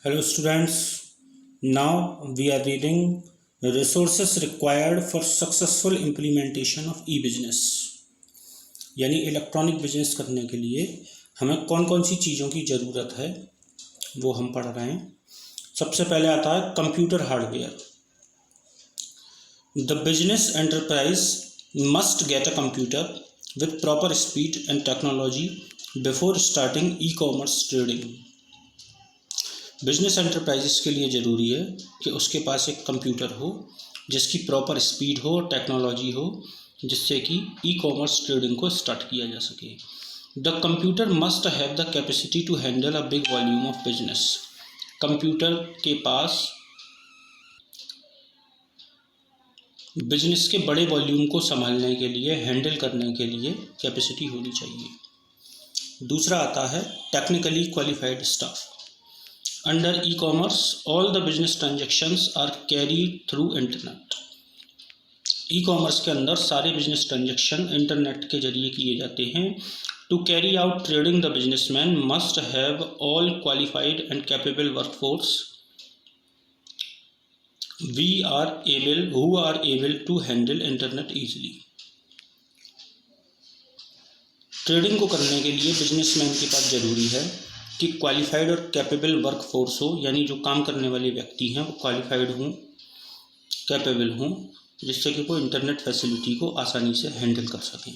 Hello students, now we are reading resources required for successful implementation of e-business। यानी electronic business करने के लिए हमें कौन कौन सी चीज़ों की ज़रूरत है वो हम पढ़ रहे हैं। सबसे पहले आता है computer hardware. The business enterprise must get a computer with proper speed and technology before starting E commerce trading. Business enterprises के लिए ज़रूरी है कि उसके पास एक कंप्यूटर हो जिसकी प्रॉपर स्पीड हो, टेक्नोलॉजी हो, जिससे कि ई कॉमर्स ट्रेडिंग को स्टार्ट किया जा सके। The computer must have the capacity to handle a big volume of business. Computer के पास बिजनेस के बड़े वॉल्यूम को संभालने के लिए, हैंडल करने के लिए कैपेसिटी होनी चाहिए। दूसरा आता है technically qualified staff. Under e-commerce, all the business transactions are carried through internet। E commerce के अंदर सारे बिजनेस ट्रांजेक्शन इंटरनेट के जरिए किए जाते हैं। To carry out trading the businessman must have all qualified and capable workforce who are able to handle internet easily। Trading को करने के लिए बिजनेसमैन के पास ज़रूरी है कि क्वालिफाइड और कैपेबल वर्क फोर्स हो, यानी जो काम करने वाले व्यक्ति हैं वो क्वालिफाइड हों, कैपेबल हों, जिससे कि वो इंटरनेट फैसिलिटी को आसानी से हैंडल कर सकें।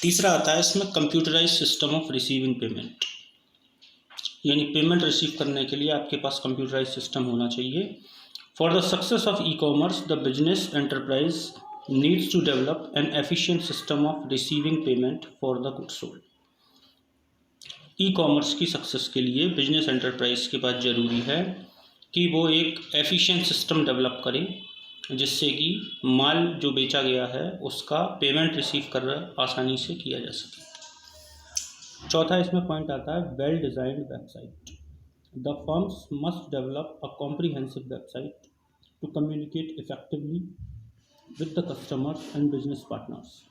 तीसरा आता है इसमें computerise system of receiving payment, यानी पेमेंट रिसीव करने के लिए आपके पास कंप्यूटराइज सिस्टम होना चाहिए। For the success of e commerce the business enterprise needs to develop an efficient system of receiving payment for the goods sold. E commerce की success के लिए बिजनेस एंटरप्राइज के पास ज़रूरी है कि वो एक एफिशिएंट सिस्टम डेवलप करे जिससे कि माल जो बेचा गया है उसका पेमेंट रिसीव कर आसानी से किया जा सके। चौथा इसमें पॉइंट आता है well designed website. The firms must develop a comprehensive website to communicate effectively with the customers and business partners.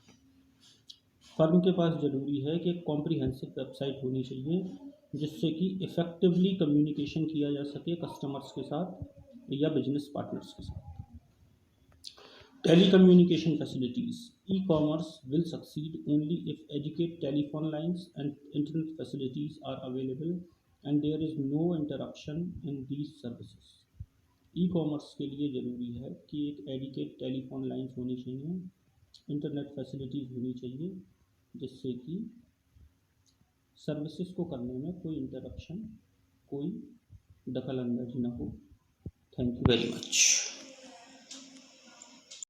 Firm के पास ज़रूरी है कि एक कॉम्प्रिहेंसिव वेबसाइट होनी चाहिए जिससे कि इफ़ेक्टिवली कम्युनिकेशन किया जा सके कस्टमर्स के साथ या बिजनेस पार्टनर्स के साथ। Telecommunication facilities. E commerce will succeed only if adequate telephone lines and internet facilities are available and there is no interruption in these services. E commerce के लिए ज़रूरी है कि एक एजुकेट टेलीफोन लाइन्स होनी चाहिए, इंटरनेट फैसिलिटीज़ होनी चाहिए, जिससे कि सर्विसेज को करने में कोई इंटरप्शन, कोई दखल अंदाजी ना हो। Thank you very much.